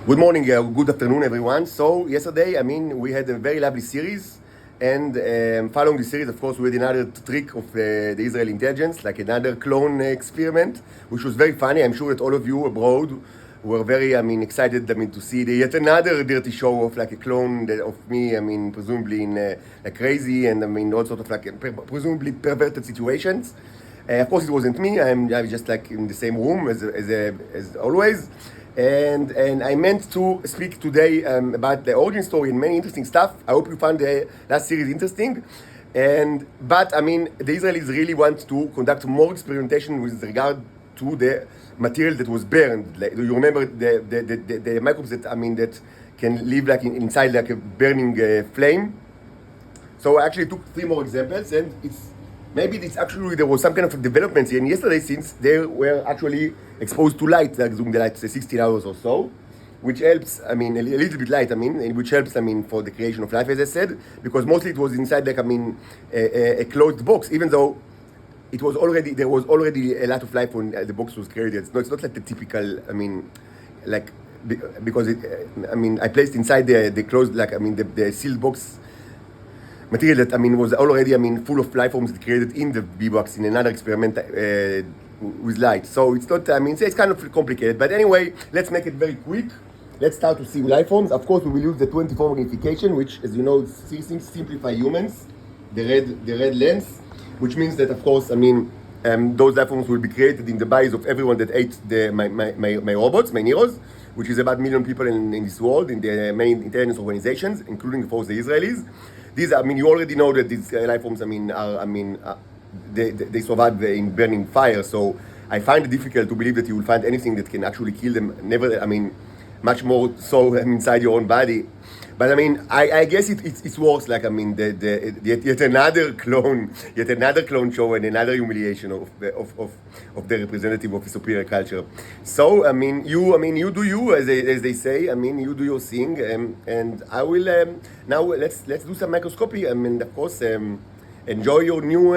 Good morning, good afternoon, everyone. So yesterday, we had a very lovely series, and following the series, of course, we had another trick of the Israeli intelligence, like another clone experiment, which was very funny. I'm sure that all of you abroad were very, excited, to see yet another dirty show of like a clone of me. Presumably in like crazy and all sorts of like presumably perverted situations. Of course, it wasn't me. I was just like in the same room as always. And I meant to speak today about the origin story and many interesting stuff. I hope you found the last series interesting. But the Israelis really want to conduct more experimentation with regard to the material that was burned. Like, do you remember the microbes that can live like inside like a burning flame? So I actually took 3 more examples, and there was some kind of developments here. And yesterday, since they were actually exposed to light, like during the light, say 16 hours or so, which helps, a little bit light, which helps, for the creation of life, as I said, because mostly it was inside, like, a closed box, even though there was already a lot of life when the box was created. It's not like the typical, because I placed inside the closed, like, the sealed box material that was already full of life forms created in the B-box in another experiment with light. So it's not it's kind of complicated, but anyway, let's make it very quick. Let's start to see life forms. Of course, we will use the 24 magnification, which, as you know, simplify humans. The red lens, which means that, of course, those life forms will be created in the bodies of everyone that ate my robots, my Neros, which is about 1 million people in this world, in the main intelligence organizations, including, of course, the Israelis. These, you already know that these life forms, they survive in burning fire. So I find it difficult to believe that you will find anything that can actually kill them. Much more so inside your own body. But I guess it's worse. Like yet another clone show and another humiliation of the representative of a superior culture. So you do you, as they say. You do your thing, and I will now let's do some microscopy. Of course, enjoy your new.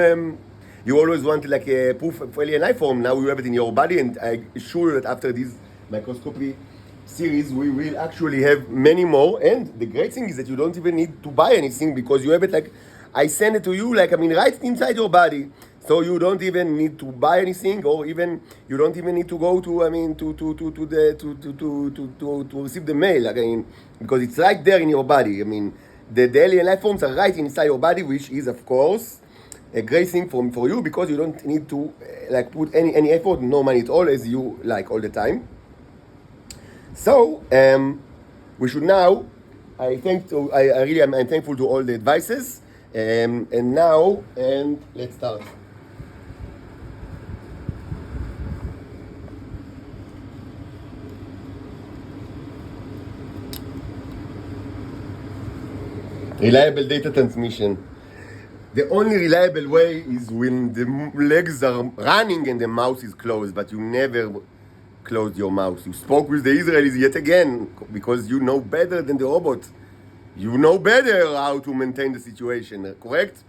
You always wanted like a proof of alien life form. Now you have it in your body, and I'm sure that after this microscopy series we will actually have many more. And the great thing is that you don't even need to buy anything, because you have it like I send it to you, like right inside your body. So you don't even need to buy anything, or even you don't even need to go to to receive the mail, because it's right there in your body. The alien life forms are right inside your body, which is, of course, a great thing for you, because you don't need to put any effort, no money at all, as you like all the time. So we should now. I'm thankful to all the advices, and let's start. Reliable data transmission. The only reliable way is when the legs are running and the mouth is closed, but you never closed your mouth. You spoke with the Israelis yet again, because you know better than the robot. You know better how to maintain the situation, correct?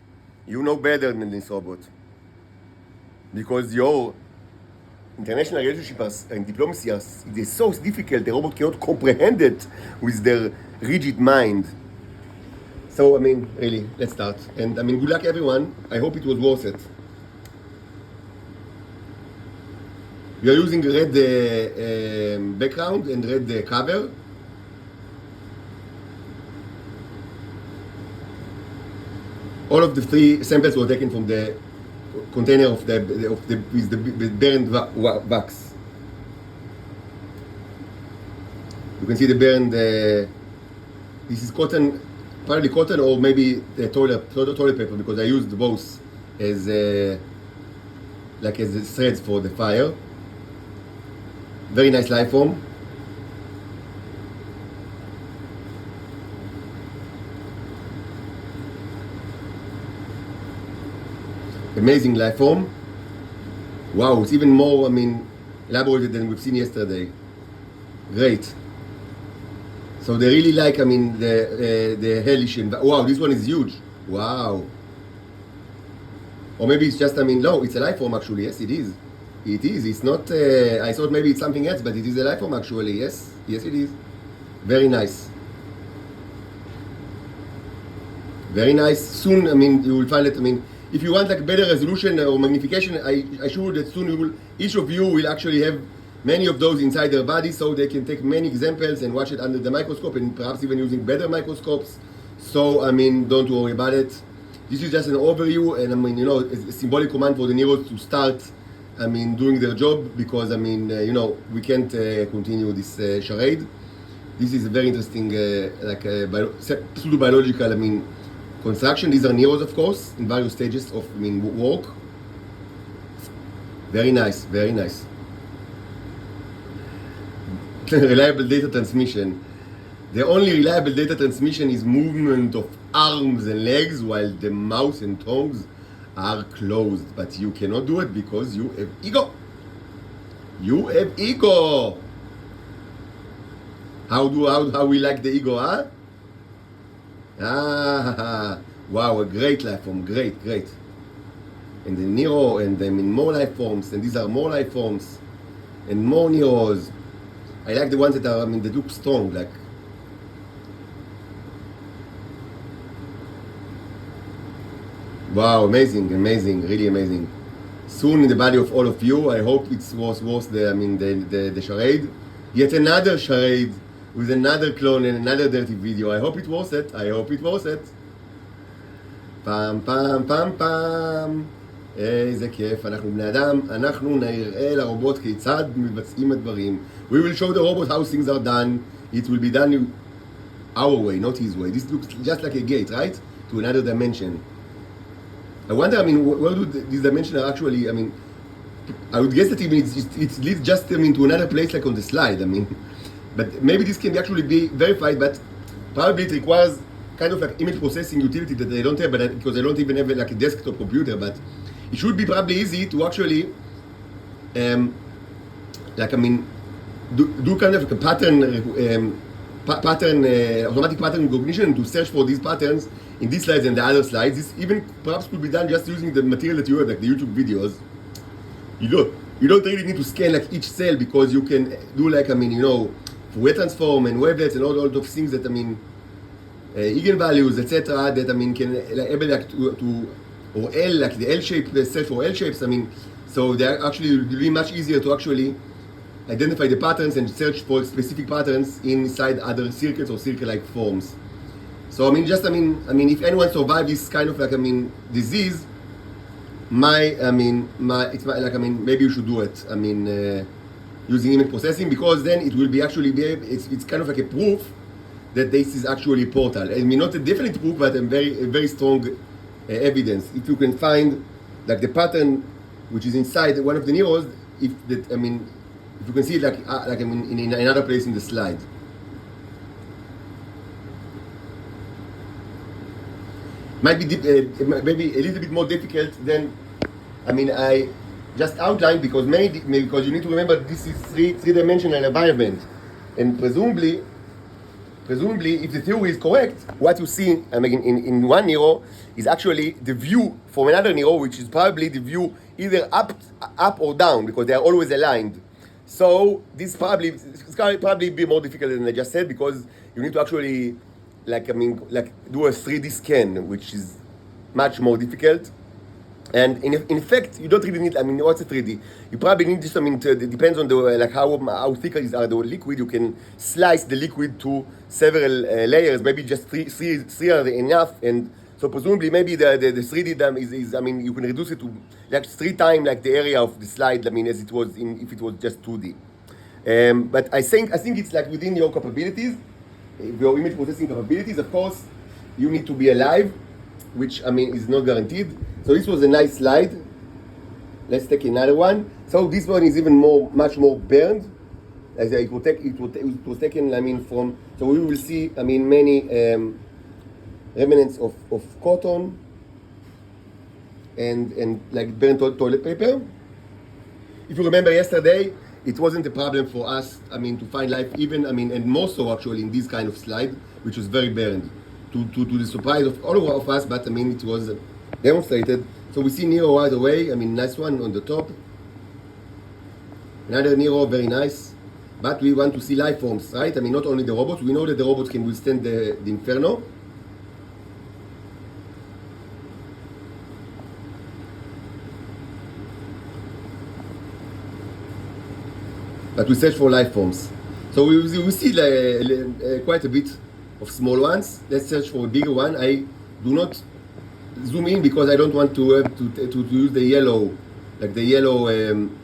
You know better than this robot. Because your international relationships and diplomacy are so difficult, the robot cannot comprehend it with their rigid mind. So, really, let's start. And, good luck, everyone. I hope it was worth it. We are using red background and red cover. All of the 3 samples were taken from the container of the burned wax. You can see the burned. This is cotton, probably cotton, or maybe the toilet paper, because I used both as the threads for the fire. Very nice life form. Amazing life form. Wow, it's even more, elaborated than we've seen yesterday. Great. So they really like, the hellish. Wow, this one is huge. Wow. Or maybe it's just, no, it's a life form actually. Yes, it is. It is. It's not. I thought maybe it's something else, but it is a life form actually. Yes, yes, it is. Very nice. Very nice. Soon, I mean, you will find it. I mean, if you want like better resolution or magnification, I assure that soon each of you will actually have many of those inside their body, so they can take many examples and watch it under the microscope, and perhaps even using better microscopes. So, I mean, don't worry about it. This is just an overview, and I mean, a symbolic command for the neurons to start, I mean, doing their job, because I mean, we can't continue this charade. This is a very interesting, pseudo-biological, I mean, construction. These are neurons, of course, in various stages of, I mean, work. Very nice, very nice. Reliable data transmission. The only reliable data transmission is movement of arms and legs, while the mouth and tongues are closed. But you cannot do it because you have ego. You have ego. How we like the ego, huh? Wow, a great life form, great. And the Nero, and I mean more life forms, and these are more life forms, and more Neros. I like the ones that are, I mean, that look strong, like. Wow, amazing, really amazing. Soon in the body of all of you, I hope it was worth the charade. Yet another charade with another clone and another dirty video. I hope it was it. פעם פעם פעם איזה כיף, אנחנו בני אדם, אנחנו נראה לרובוט כיצד מבצעים הדברים. We will show the robot how things are done. It will be done our way, not his way. This looks just like a gate, right? To another dimension. I wonder, I mean, where do these dimensions are actually, I mean, I would guess that even it leads just, I mean, to another place like on the slide, I mean. But maybe this can actually be verified, but probably it requires kind of like image processing utility that they don't have, but because I don't even have like a desktop computer, but it should be probably easy to actually, do kind of like a automatic pattern recognition to search for these patterns in these slides and the other slides. This even perhaps could be done just using the material that you have, like the YouTube videos. You don't really need to scan like each cell, because you can do like, Fourier transform and wavelets and all those things that, eigenvalues, etc. that, can able like to or L, like the L shape, the search for L shapes, so they're actually will be much easier to actually identify the patterns and search for specific patterns inside other circuits or circle-like forms. So if anyone survived this kind of disease, maybe you should do it. Using image processing, because then it will be it's kind of like a proof that this is actually portal. I mean, not a definite proof, but a very strong evidence. If you can find like the pattern which is inside one of the neurons, if you can see it in another place in the slide. Might be maybe a little bit more difficult than I just outlined, because you need to remember this is three-dimensional environment, and presumably, if the theory is correct, what you see in one neuro is actually the view from another neuro, which is probably the view either up or down, because they are always aligned. So this probably be more difficult than I just said, because you need to actually do a 3D scan, which is much more difficult. And in fact, you don't really need, what's a 3D? You probably need just, it depends on the, how thick are the liquid. You can slice the liquid to several layers, maybe just three are enough. And so presumably maybe the 3D dam is you can reduce it to like 3 times like the area of the slide, as it was if it was just 2D. But I think it's like within your capabilities, your image processing capabilities. Of course, you need to be alive, which is not guaranteed. So this was a nice slide. Let's take another one. So this one is even much more burned. As it was taken, from. So we will see, many remnants of cotton and like burnt toilet paper. If you remember yesterday, it wasn't a problem for us, to find life even, and more so actually in this kind of slide, which was very burned. To the surprise of all of us, but it was demonstrated. So we see Nero right away. Nice one on the top. Another Nero, very nice. but we want to see life forms, right? I mean, not only the robots. We know that the robots can withstand the inferno. But we search for life forms. So we see quite a bit of small ones. Let's search for a bigger one. I do not zoom in because I don't want to have to use the yellow, like the yellow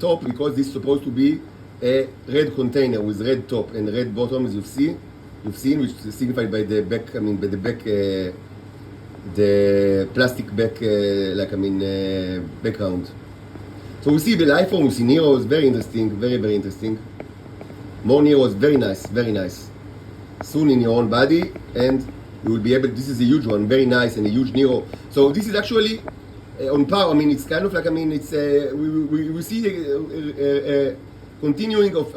top, because this is supposed to be a red container with red top and red bottom, as you've seen, which is signified by the back. I mean, by the back, the plastic back, background. So we see the life form, we see Neros, very interesting, very, very interesting. More Neros, very nice, very nice. Soon in your own body, and you will be able, this is a huge one, very nice, and a huge Nero. So this is actually on par. I mean, it's kind of like, I mean, it's, we see a continuing of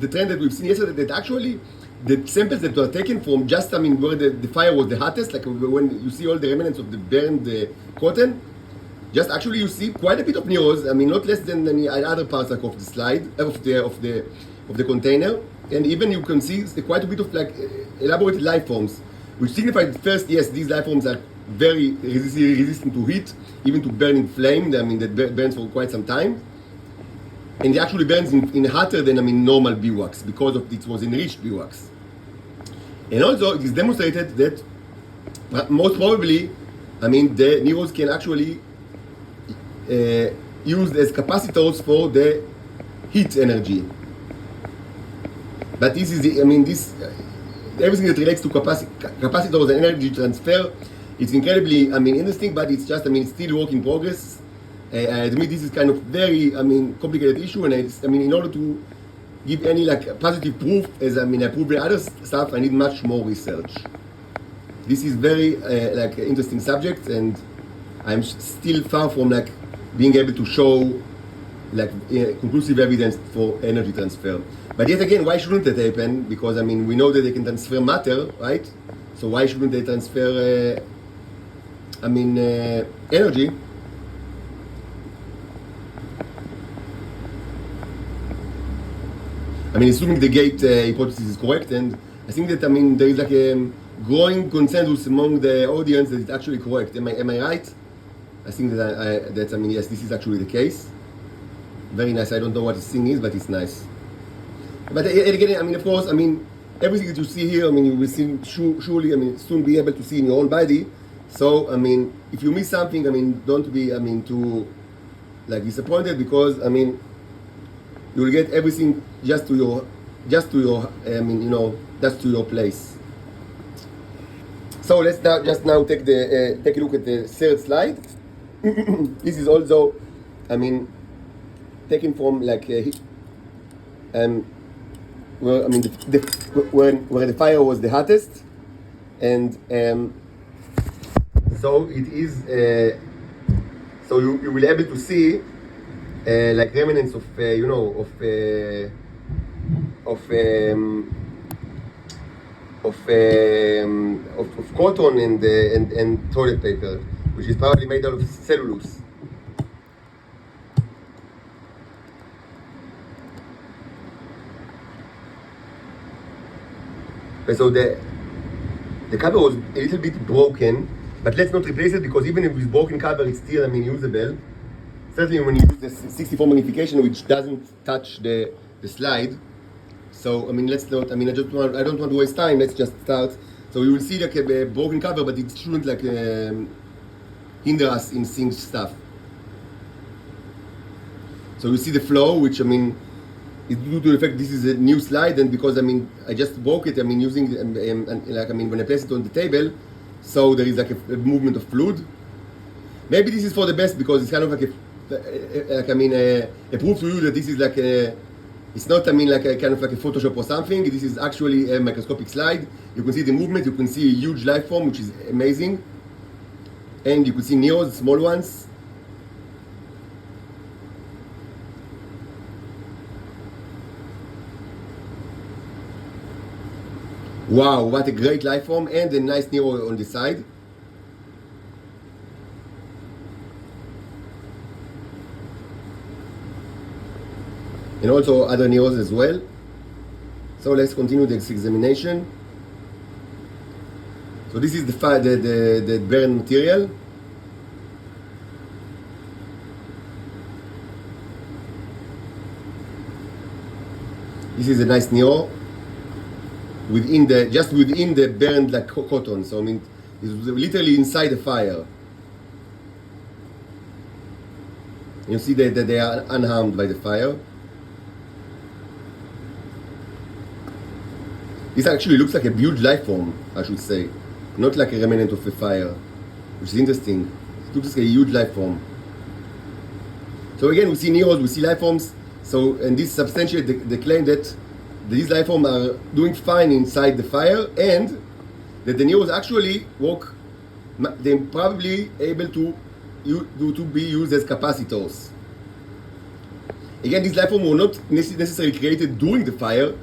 the trend that we've seen yesterday, that actually the samples that were taken from just, I mean, where the fire was the hottest, like when you see all the remnants of the burned cotton, just actually you see quite a bit of Neros. I mean, not less than any other parts like of the slide of the container, and even you can see quite a bit of like elaborated life forms, which signifies first, yes, these life forms are very resistant to heat, even to burning flame. I mean, that burns for quite some time, and it actually burns in hotter than, I mean, normal beeswax, because of it was enriched beeswax. And also it is demonstrated that most probably, I mean, the Neros can actually used as capacitors for the heat energy. But this is the, I mean, this everything that relates to capacitors and energy transfer, it's incredibly, I mean, interesting, but it's just, I mean, it's still work in progress. I admit this is kind of very, I mean, complicated issue, and I mean, in order to give any like positive proof, as I mean, I prove the other stuff, I need much more research. This is very like interesting subject, and I'm still far from like being able to show like conclusive evidence for energy transfer. But yet again, why shouldn't that happen? Because, I mean, we know that they can transfer matter, right? So why shouldn't they transfer, energy? I mean, assuming the gate hypothesis is correct, and I think that, I mean, there is like a growing consensus among the audience that it's actually correct. Am I right? I think that I mean, yes, this is actually the case. Very nice. I don't know what this thing is, but it's nice. But again, I mean, of course, I mean, everything that you see here, I mean, you will see, surely, I mean, soon be able to see in your own body. So, I mean, if you miss something, I mean, don't be, I mean, too, like, disappointed, because, I mean, you will get everything just to your, I mean, you know, just to your place. So let's now take a look at the third slide. This is also, I mean, taken from like where, I mean, where the fire was the hottest, and so it is. So you will be able to see like remnants of you know, of cotton and toilet paper, which is probably made out of cellulose. So the cover was a little bit broken, but let's not replace it, because even if it's broken cover, it's still, I mean, usable. Certainly when you use the 64 magnification, which doesn't touch the slide. So, I mean, let's not, I mean, I don't want to waste time, let's just start. So you will see like a broken cover, but it shouldn't like hinder us in seeing stuff. So you see the flow, which, I mean, is due to the fact this is a new slide, and because, I mean, I just broke it, I mean, using, like, I mean, when I place it on the table, so there is like a movement of fluid. Maybe this is for the best, because it's kind of like a proof to you that this is like a, it's not, I mean, like a kind of like a Photoshop or something. This is actually a microscopic slide. You can see the movement, you can see a huge life form, which is amazing. And you can see Neros, small ones. Wow, what a great life form, and a nice Nero on the side. And also other Neros as well. So let's continue the examination. So this is the burned material. This is a nice Nero within the burned like cotton. So I mean, it's literally inside the fire. You see that they are unharmed by the fire. This actually looks like a huge life form, I should say, not like a remnant of a fire, which is interesting. It looks like a huge life form. So again, we see Neros, we see life forms. So, and this substantiates the claim that these life forms are doing fine inside the fire, and that the Neros actually work. They're probably able to be used as capacitors. Again, these life forms were not necessarily created during the fire.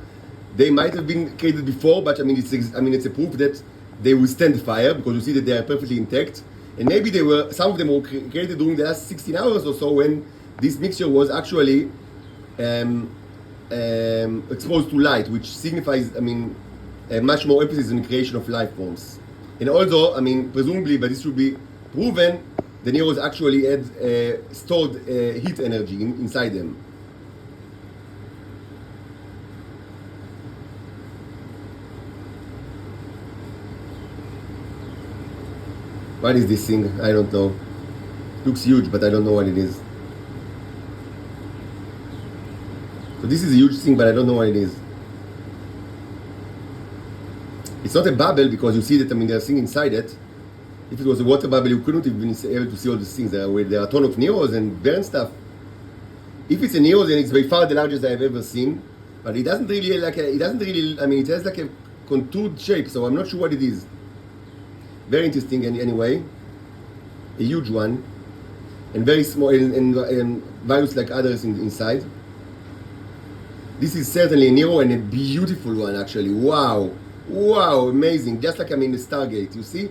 They might have been created before, but it's a proof that they withstand the fire, because you see that they are perfectly intact. And maybe some of them were created during the last 16 hours or so, when this mixture was actually exposed to light, which signifies, much more emphasis on the creation of life forms. And although, presumably, but this should be proven, the Neros actually had stored heat energy inside them. What is this thing? I don't know. It looks huge, but I don't know what it is. So this is a huge thing, but I don't know what it is. It's not a bubble, because you see that there's things inside it. If it was a water bubble, you couldn't have been able to see all these things. There are a ton of Neros and burn stuff. If it's a Nero, then it's by far the largest I've ever seen. But it doesn't really it has like a contoured shape, so I'm not sure what it is. Very interesting anyway. A huge one. And very small, and various like others inside. This is certainly a Nero, and a beautiful one actually. Wow. Wow, amazing. Just like the Stargate, you see?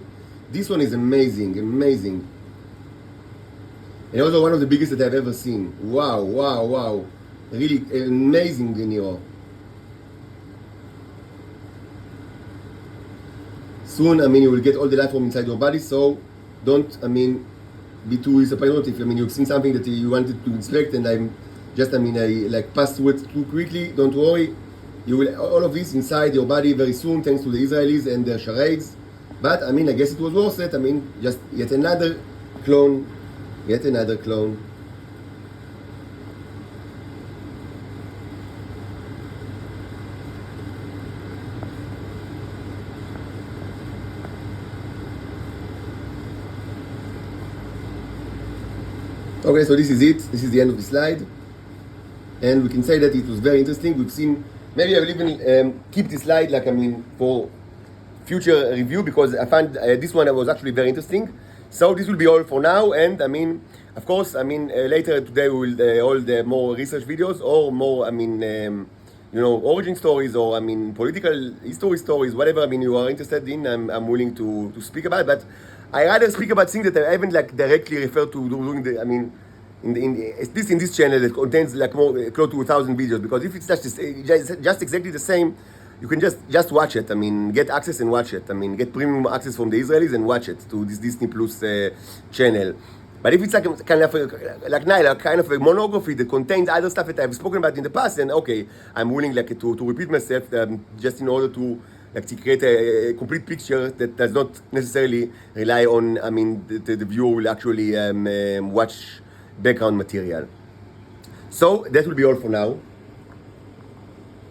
This one is amazing, amazing. And also one of the biggest that I've ever seen. Wow, wow, wow. Really amazing Nero. Soon, you will get all the life from inside your body, so don't, be too disappointed if, you've seen something that you wanted to inspect, and I passed through it too quickly. Don't worry. You will all of this inside your body very soon, thanks to the Israelis and their charades. But, I guess it was worth it. Just yet another clone. Yet another clone. Okay, so this is it. This is the end of the slide. And we can say that it was very interesting. We've seen, maybe I will even keep this slide for future review, because I find this one was actually very interesting. So this will be all for now. And of course, later today we will hold more research videos, or more, origin stories, or political history stories, whatever you are interested in. I'm willing to speak about, but I rather speak about things that I haven't directly referred to during the at least in this channel that contains more close to 1,000 videos. Because if it's just exactly the same, you can just watch it. Get access and watch it. Get premium access from the Israelis and watch it to this Disney Plus channel. But if it's kind of a monography that contains other stuff that I've spoken about in the past, then okay, I'm willing to repeat myself just in order to create a complete picture that does not necessarily rely on the viewer will actually watch background material. So that will be all for now.